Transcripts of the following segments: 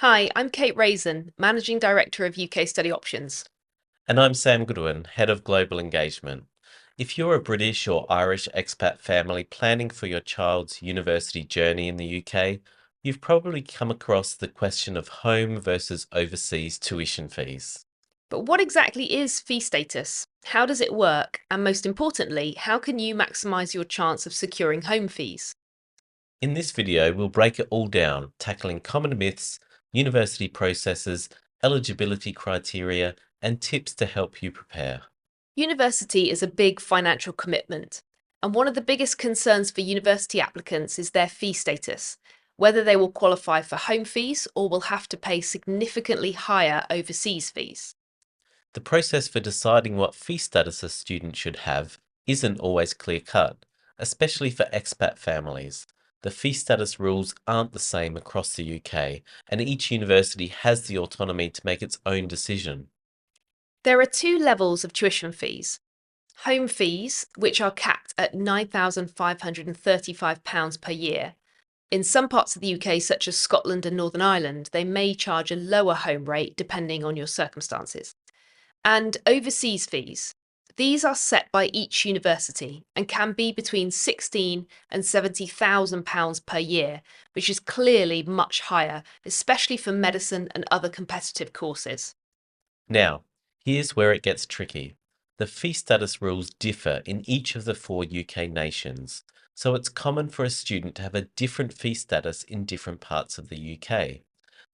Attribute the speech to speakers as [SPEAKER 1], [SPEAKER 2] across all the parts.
[SPEAKER 1] Hi, I'm Kate Raison, Managing Director of UK Study Options.
[SPEAKER 2] And I'm Sam Goodwin, Head of Global Engagement. If you're a British or Irish expat family planning for your child's university journey in the UK, you've probably come across the question of home versus overseas tuition fees.
[SPEAKER 1] But what exactly is fee status? How does it work? And most importantly, how can you maximise your chance of securing home fees?
[SPEAKER 2] In this video, we'll break it all down, tackling common myths, university processes, eligibility criteria, and tips to help you prepare.
[SPEAKER 1] University is a big financial commitment, and one of the biggest concerns for university applicants is their fee status, whether they will qualify for home fees or will have to pay significantly higher overseas fees.
[SPEAKER 2] The process for deciding what fee status a student should have isn't always clear-cut, especially for expat families. The fee status rules aren't the same across the UK, and each university has the autonomy to make its own decision.
[SPEAKER 1] There are two levels of tuition fees. Home fees, which are capped at £9,535 per year. In some parts of the UK, such as Scotland and Northern Ireland, they may charge a lower home rate depending on your circumstances. And overseas fees. These are set by each university and can be between £16,000 and £70,000 per year, which is clearly much higher, especially for medicine and other competitive courses.
[SPEAKER 2] Now, here's where it gets tricky. The fee status rules differ in each of the four UK nations, so it's common for a student to have a different fee status in different parts of the UK.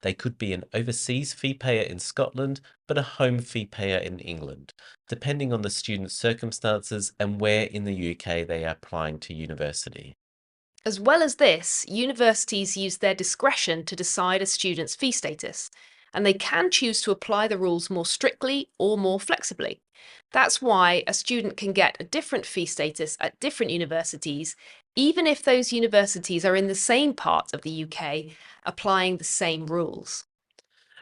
[SPEAKER 2] They could be an overseas fee payer in Scotland, but a home fee payer in England, depending on the student's circumstances and where in the UK they are applying to university.
[SPEAKER 1] As well as this, universities use their discretion to decide a student's fee status, and they can choose to apply the rules more strictly or more flexibly. That's why a student can get a different fee status at different universities, even if those universities are in the same part of the UK, applying the same rules.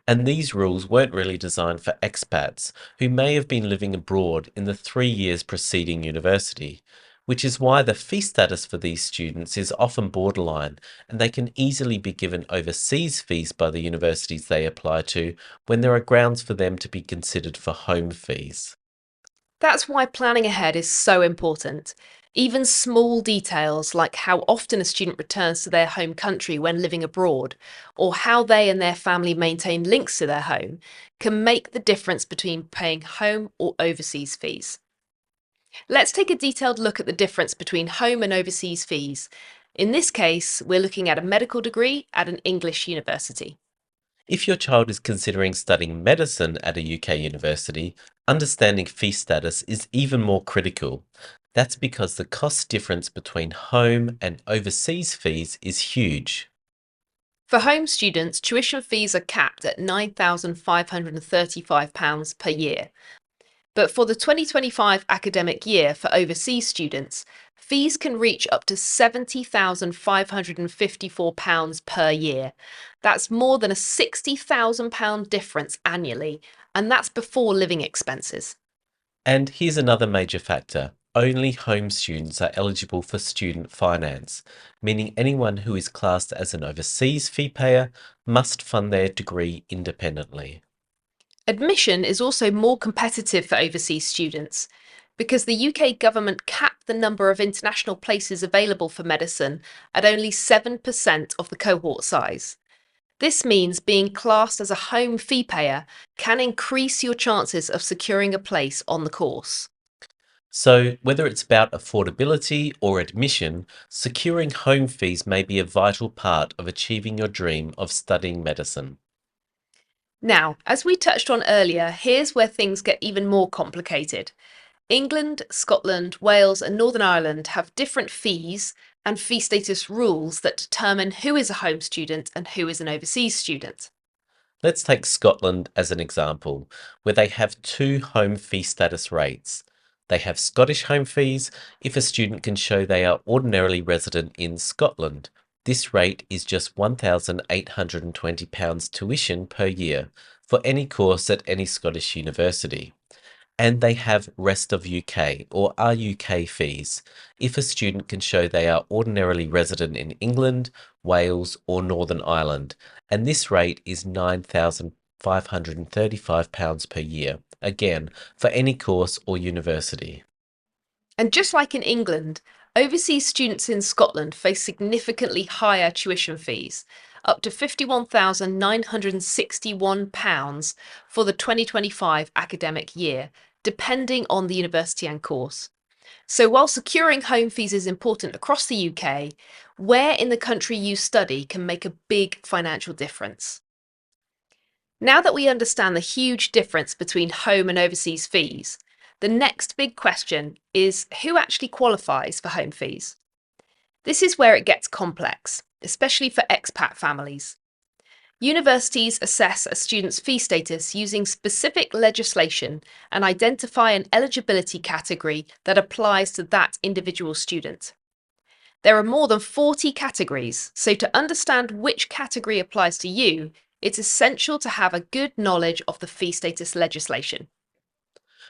[SPEAKER 2] And these rules weren't really designed for expats who may have been living abroad in the 3 years preceding university, which is why the fee status for these students is often borderline, and they can easily be given overseas fees by the universities they apply to when there are grounds for them to be considered for home fees.
[SPEAKER 1] That's why planning ahead is so important. Even small details like how often a student returns to their home country when living abroad, or how they and their family maintain links to their home, can make the difference between paying home or overseas fees. Let's take a detailed look at the difference between home and overseas fees. In this case, we're looking at a medical degree at an English university.
[SPEAKER 2] If your child is considering studying medicine at a UK university, understanding fee status is even more critical. That's because the cost difference between home and overseas fees is huge.
[SPEAKER 1] For home students, tuition fees are capped at £9,535 per year. But for the 2025 academic year for overseas students, fees can reach up to £70,554 per year. That's more than a £60,000 difference annually, and that's before living expenses.
[SPEAKER 2] And here's another major factor. Only home students are eligible for student finance, meaning anyone who is classed as an overseas fee payer must fund their degree independently.
[SPEAKER 1] Admission is also more competitive for overseas students because the UK government capped the number of international places available for medicine at only 7% of the cohort size. This means being classed as a home fee payer can increase your chances of securing a place on the course.
[SPEAKER 2] So, whether it's about affordability or admission, securing home fees may be a vital part of achieving your dream of studying medicine.
[SPEAKER 1] Now, as we touched on earlier, here's where things get even more complicated. England, Scotland, Wales, and Northern Ireland have different fees and fee status rules that determine who is a home student and who is an overseas student.
[SPEAKER 2] Let's take Scotland as an example, where they have two home fee status rates. They have Scottish home fees if a student can show they are ordinarily resident in Scotland. This rate is just £1,820 tuition per year for any course at any Scottish university. And they have rest of UK or RUK fees if a student can show they are ordinarily resident in England, Wales, or Northern Ireland, and this rate is £9,535 per year, again, for any course or university.
[SPEAKER 1] And just like in England, overseas students in Scotland face significantly higher tuition fees, up to £51,961 for the 2025 academic year, depending on the university and course. So while securing home fees is important across the UK, where in the country you study can make a big financial difference. Now that we understand the huge difference between home and overseas fees, the next big question is who actually qualifies for home fees? This is where it gets complex, especially for expat families. Universities assess a student's fee status using specific legislation and identify an eligibility category that applies to that individual student. There are more than 40 categories, so to understand which category applies to you, it's essential to have a good knowledge of the fee status legislation.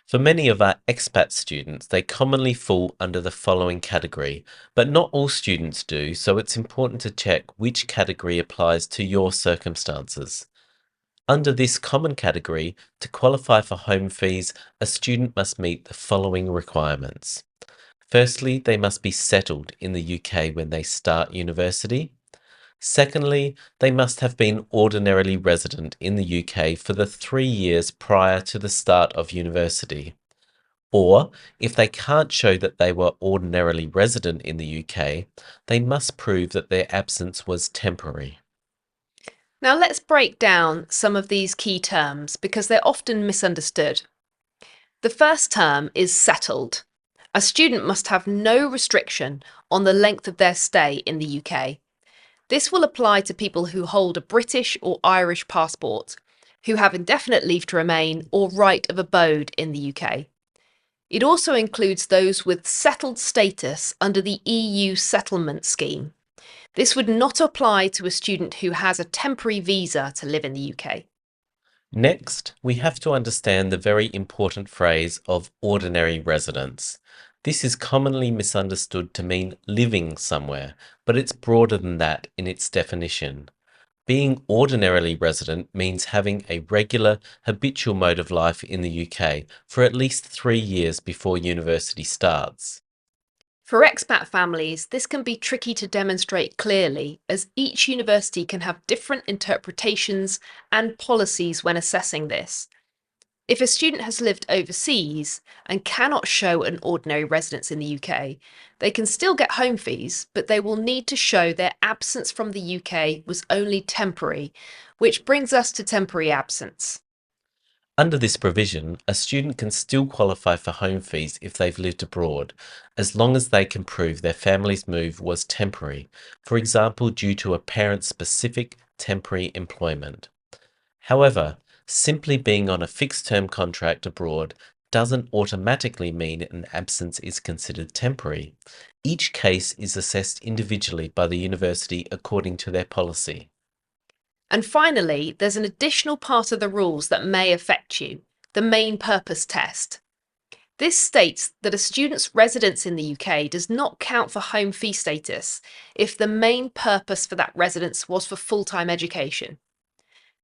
[SPEAKER 2] For many of our expat students, they commonly fall under the following category, but not all students do, so it's important to check which category applies to your circumstances. Under this common category, to qualify for home fees, a student must meet the following requirements. Firstly, they must be settled in the UK when they start university. Secondly, they must have been ordinarily resident in the UK for the 3 years prior to the start of university. Or, if they can't show that they were ordinarily resident in the UK, they must prove that their absence was temporary.
[SPEAKER 1] Now let's break down some of these key terms because they're often misunderstood. The first term is settled. A student must have no restriction on the length of their stay in the UK. This will apply to people who hold a British or Irish passport, who have indefinite leave to remain or right of abode in the UK. It also includes those with settled status under the EU settlement scheme. This would not apply to a student who has a temporary visa to live in the UK.
[SPEAKER 2] Next, we have to understand the very important phrase of ordinary residence. This is commonly misunderstood to mean living somewhere, but it's broader than that in its definition. Being ordinarily resident means having a regular, habitual mode of life in the UK for at least 3 years before university starts.
[SPEAKER 1] For expat families, this can be tricky to demonstrate clearly, as each university can have different interpretations and policies when assessing this. If a student has lived overseas and cannot show an ordinary residence in the UK, they can still get home fees, but they will need to show their absence from the UK was only temporary, which brings us to temporary absence.
[SPEAKER 2] Under this provision, a student can still qualify for home fees if they've lived abroad, as long as they can prove their family's move was temporary, for example, due to a parent's specific temporary employment. However, simply being on a fixed-term contract abroad doesn't automatically mean an absence is considered temporary. Each case is assessed individually by the university according to their policy.
[SPEAKER 1] And finally, there's an additional part of the rules that may affect you, the main purpose test. This states that a student's residence in the UK does not count for home fee status if the main purpose for that residence was for full-time education.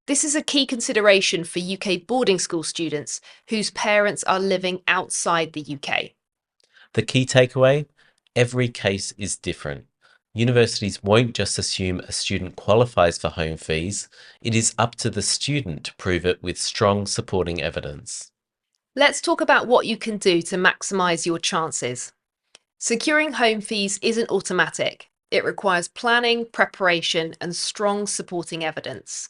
[SPEAKER 1] This is a key consideration for UK boarding school students whose parents are living outside the UK.
[SPEAKER 2] The key takeaway? Every case is different. Universities won't just assume a student qualifies for home fees. It is up to the student to prove it with strong supporting evidence.
[SPEAKER 1] Let's talk about what you can do to maximise your chances. Securing home fees isn't automatic. It requires planning, preparation, and strong supporting evidence.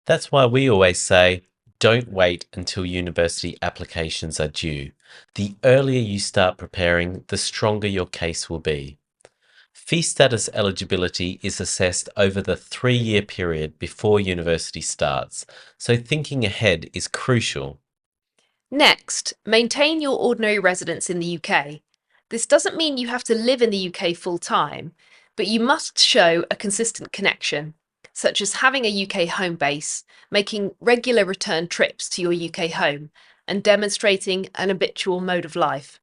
[SPEAKER 2] That's why we always say, don't wait until university applications are due. The earlier you start preparing, the stronger your case will be. Fee status eligibility is assessed over the 3-year period before university starts, so thinking ahead is crucial.
[SPEAKER 1] Next, maintain your ordinary residence in the UK. This doesn't mean you have to live in the UK full time, but you must show a consistent connection, such as having a UK home base, making regular return trips to your UK home, and demonstrating an habitual mode of life.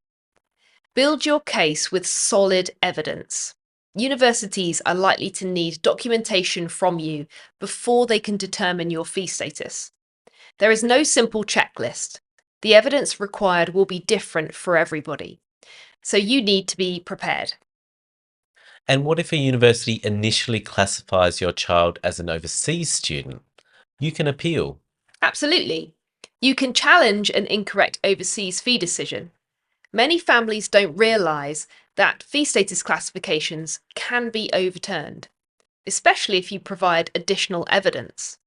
[SPEAKER 1] Build your case with solid evidence. Universities are likely to need documentation from you before they can determine your fee status. There is no simple checklist. The evidence required will be different for everybody, so you need to be prepared.
[SPEAKER 2] And what if a university initially classifies your child as an overseas student? You can appeal.
[SPEAKER 1] Absolutely. You can challenge an incorrect overseas fee decision. Many families don't realise that fee status classifications can be overturned, especially if you provide additional evidence.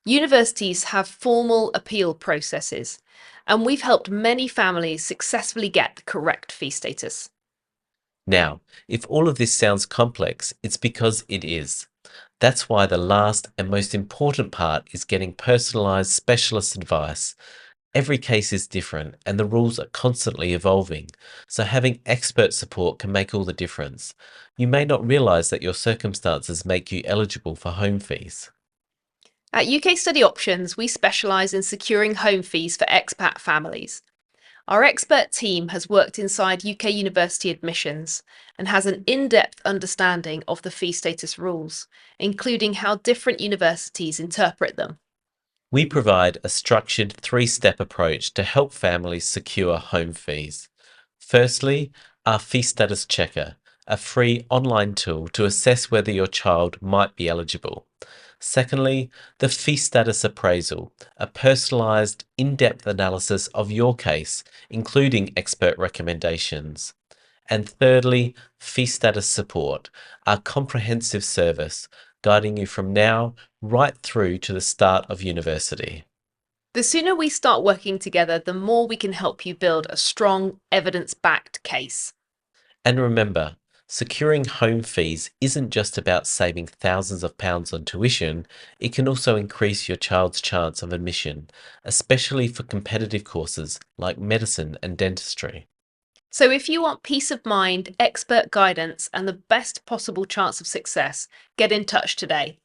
[SPEAKER 1] Universities have formal appeal processes, and we've helped many families successfully get the correct fee status.
[SPEAKER 2] Now, if all of this sounds complex, it's because it is. That's why the last and most important part is getting personalised specialist advice. Every case is different and the rules are constantly evolving, so having expert support can make all the difference. You may not realise that your circumstances make you eligible for home fees.
[SPEAKER 1] At UK Study Options, we specialise in securing home fees for expat families. Our expert team has worked inside UK university admissions and has an in-depth understanding of the fee status rules, including how different universities interpret them.
[SPEAKER 2] We provide a structured three-step approach to help families secure home fees. Firstly, our Fee Status Checker, a free online tool to assess whether your child might be eligible. Secondly, the Fee Status Appraisal, a personalised, in-depth analysis of your case, including expert recommendations. And thirdly, Fee Status Support, our comprehensive service guiding you from now right through to the start of university.
[SPEAKER 1] The sooner we start working together, the more we can help you build a strong, evidence-backed case.
[SPEAKER 2] And remember, securing home fees isn't just about saving thousands of pounds on tuition, it can also increase your child's chance of admission, especially for competitive courses like medicine and dentistry.
[SPEAKER 1] So if you want peace of mind, expert guidance, and the best possible chance of success, get in touch today.